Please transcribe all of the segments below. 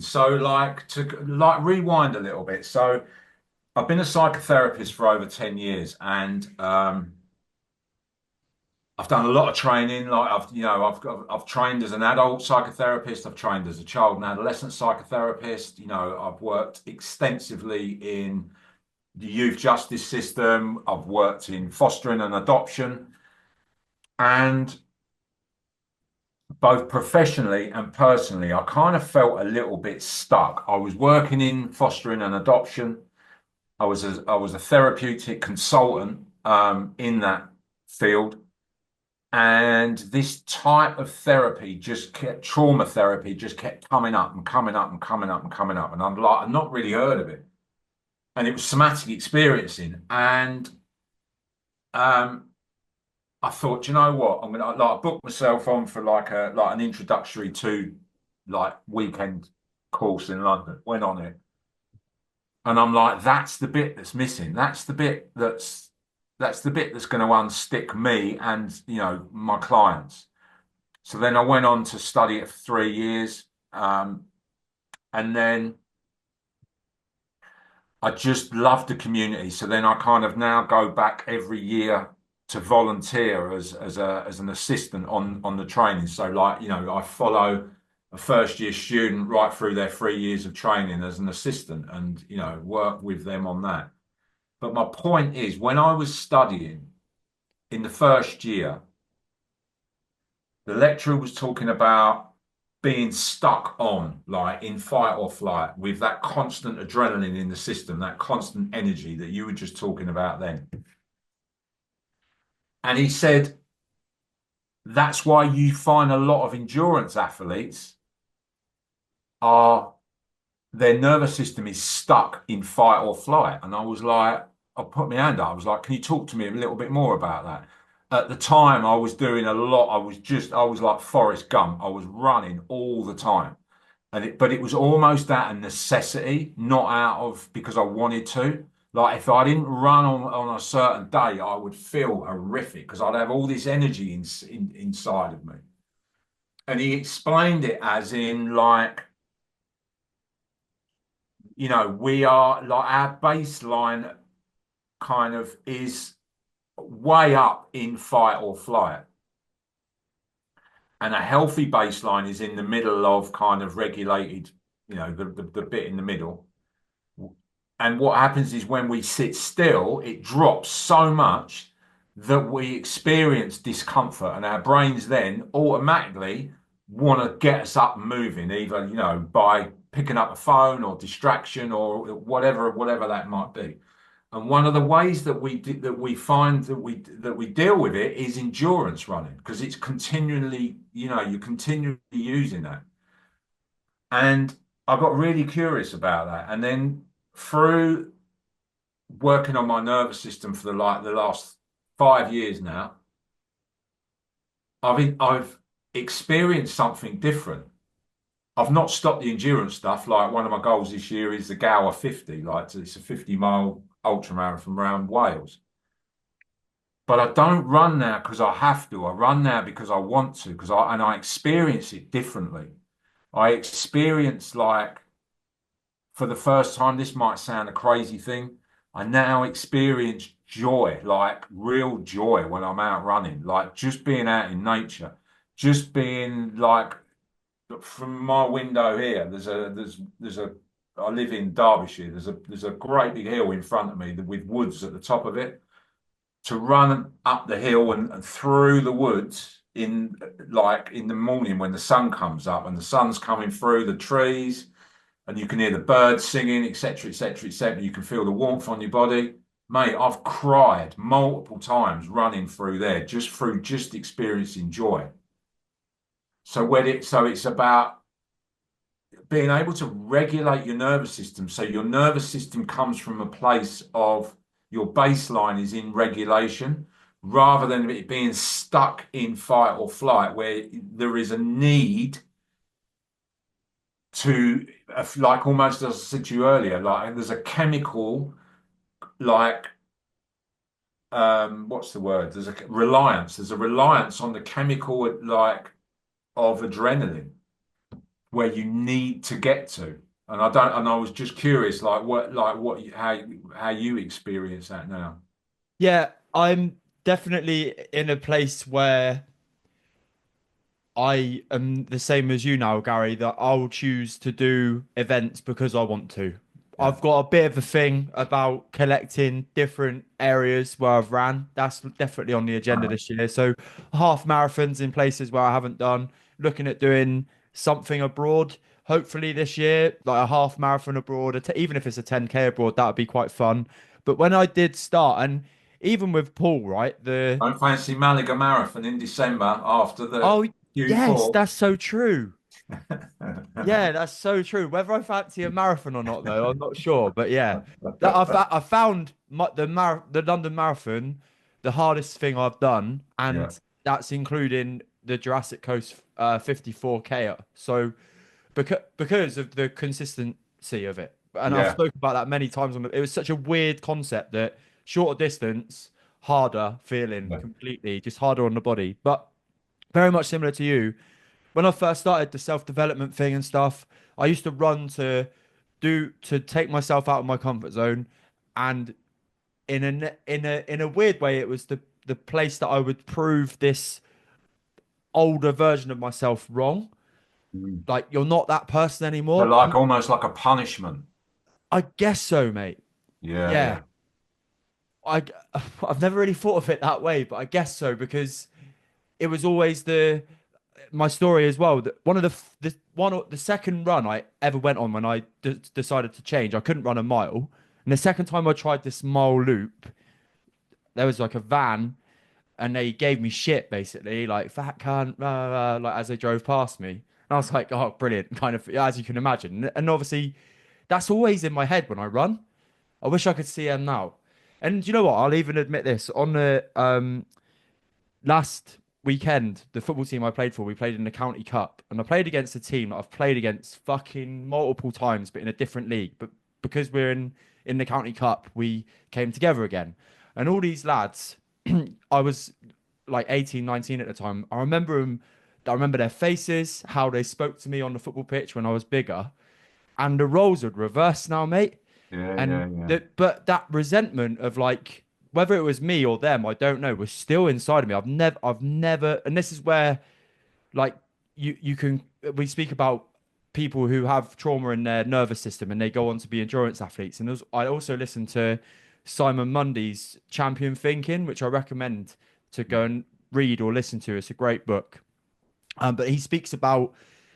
So to rewind a little bit. So I've been a psychotherapist for over 10 years and I've done a lot of training. I've trained as an adult psychotherapist, I've trained as a child and adolescent psychotherapist. I've worked extensively in the youth justice system. I've worked in fostering and adoption. And both professionally and personally, I kind of felt a little bit stuck. I was working in fostering and adoption. I was a therapeutic consultant in that field, and this type of therapy just kept trauma therapy just kept coming up and coming up and coming up and coming up, and I'm like, I've not really heard of it, and it was somatic experiencing, and um, I thought, you know what, I'm gonna book myself on for an introductory to weekend course in London. Went on it. And I'm like, that's the bit that's missing. That's the bit that's going to unstick me and my clients. So then I went on to study it for 3 years, and then I just loved the community. So then I kind of now go back every year to volunteer as an assistant on the training. So I follow a first year student right through their 3 years of training as an assistant, and work with them on that. But my point is, when I was studying in the first year, the lecturer was talking about being stuck on, like in fight or flight, with that constant adrenaline in the system, that constant energy that you were just talking about then. And he said, that's why you find a lot of endurance athletes are their nervous system is stuck in fight or flight. And I was like, I put my hand up. I was like, can you talk to me a little bit more about that? At the time, I was doing a lot. I was like Forrest Gump. I was running all the time. But it was almost out of necessity, not out of because I wanted to. Like if I didn't run on a certain day, I would feel horrific because I'd have all this energy inside of me. And he explained it as in we are like our baseline kind of is way up in fight or flight. And a healthy baseline is in the middle of kind of regulated, the bit in the middle. And what happens is when we sit still, it drops so much that we experience discomfort, and our brains then automatically want to get us up and moving, either, by picking up a phone or distraction or whatever that might be. And one of the ways that we find that we deal with it is endurance running, because it's continually, you're continually using that. And I got really curious about that. And then through working on my nervous system for the last 5 years now, I've experienced something different. I've not stopped the endurance stuff. Like one of my goals this year is the Gower 50. Like it's a 50-mile ultra marathon around Wales. But I don't run now because I have to. I run now because I want to, I experience it differently. I experience for the first time, this might sound a crazy thing. I now experience joy, like real joy when I'm out running, like just being out in nature, just being like from my window here. I live in Derbyshire. There's a great big hill in front of me with woods at the top of it. To run up the hill and through the woods in the morning when the sun comes up and the sun's coming through the trees and you can hear the birds singing, etc., etc., etc. You can feel the warmth on your body. Mate, I've cried multiple times running through there, just experiencing joy. So it's about being able to regulate your nervous system. So your nervous system comes from a place of your baseline is in regulation rather than it being stuck in fight or flight, where there is a need to, like almost as I said to you earlier, like there's a chemical, like what's the word? There's a reliance. There's a reliance on the chemical like of adrenaline. where you need to get to. And I don't, and I was just curious, how you experience that now. Yeah, I'm definitely in a place where I am the same as you now, Gary, that I'll choose to do events because I want to. Yeah. I've got a bit of a thing about collecting different areas where I've ran. That's definitely on the agenda Uh, this year. So half marathons in places where I haven't done, looking at doing something abroad. Hopefully this year, like a half marathon abroad, even if it's a 10K abroad, that would be quite fun. But when I did start, and even with Paul, right, don't fancy Malaga Marathon in December after the oh yes, Q4. that's so true. Yeah, that's so true. Whether I fancy a marathon or not, though, I'm not sure. But yeah, I found the London Marathon the hardest thing I've done, Yeah, and that's including the Jurassic Coast 54K. So because of the consistency of it, and I've yeah, spoken about that many times. It was such a weird concept that shorter distance, harder feeling yeah. completely, just harder on the body, but very much similar to you when I first started the self-development thing and stuff, I used to run to take myself out of my comfort zone, and in a weird way, it was the place that I would prove this older version of myself wrong. Mm. Like you're not that person So anymore. like almost like a punishment. I guess so, mate. Yeah, Yeah, yeah. I I've never really thought of it that way, but I guess so because it was always the my story as well. That one of the second run I ever went on when I decided to change, I couldn't run a mile, and the second time I tried this mile loop, there was like a van, and they gave me shit basically, like fat cunt, like as they drove past me. And I was like, oh, brilliant, kind of as you can imagine. And obviously, that's always in my head when I run. I wish I could see him now. And you know what? I'll even admit this on the last weekend, the football team I played for, we played in the county cup, and I played against a team that I've played against fucking multiple times, but in a different league. But because we're in the county cup, we came together again, and all these lads, I was like 18, 19 at the time. I remember them. I remember their faces, how they spoke to me on the football pitch when I was bigger, and the roles would reverse now, mate. Yeah, And yeah, yeah. but that resentment of like whether it was me or them, I don't know, was still inside of me. I've never, and this is where like you can we speak about people who have trauma in their nervous system and they go on to be endurance athletes. And I also listened to Simon Mundy's Champion Thinking, which I recommend to go and read or listen to. It's a great book. But he speaks about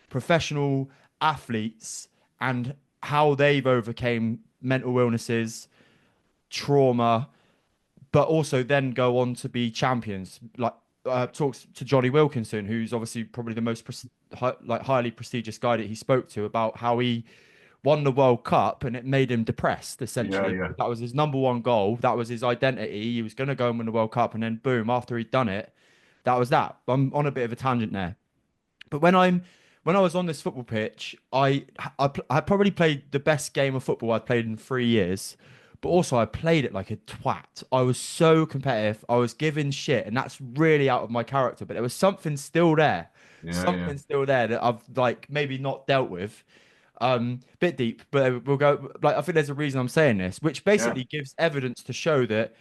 professional athletes and how they've overcame mental illnesses, trauma, but also then go on to be champions. Like talks to Johnny Wilkinson, who's obviously probably the most highly prestigious guy that he spoke to about how he won the World Cup and it made him depressed. Yeah, Essentially, yeah. that was his number one goal. That was his identity. He was going to go and win the World Cup, and then boom, after he'd done it, that was that. I'm on a bit of a tangent there. But when I was on this football pitch, I probably played the best game of football I'd played in 3 years. But also I played it like a twat. I was so competitive. I was giving shit, and that's really out of my character. But there was Yeah, yeah. something still there that I've like maybe not dealt with. Bit deep, but we'll go. Like I think there's a reason I'm saying this, which Yeah. basically gives evidence to show that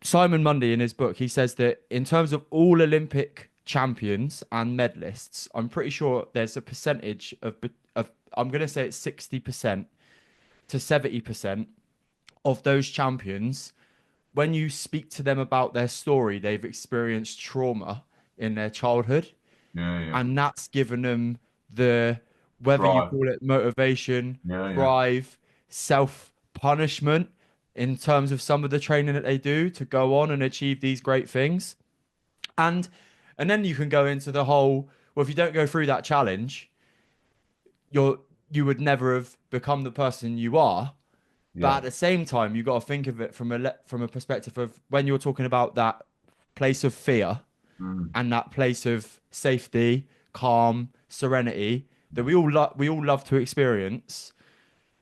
Simon Mundy in his book, he says that in terms of all Olympic champions and medalists, I'm pretty sure there's a percentage of I'm going to say it's 60% to 70% of those champions. When you speak to them about their story, they've experienced trauma in their childhood, Yeah, yeah. and that's given them the whether you Drive. call it motivation, Yeah, yeah. drive, self punishment in terms of some of the training that they do to go on and achieve these great things. And and then you can go into the whole, well, if you don't go through that challenge, you're you would never have become the person you are. But Yeah. at the same time, you got to think of it from a perspective of when you're talking about that place of fear Mm. and that place of safety, calm, serenity that we all love to experience.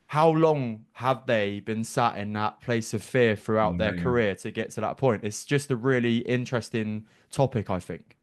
How long have they been sat in that place of fear throughout Yeah, their yeah. career to get to that point? It's just a really interesting topic, I think.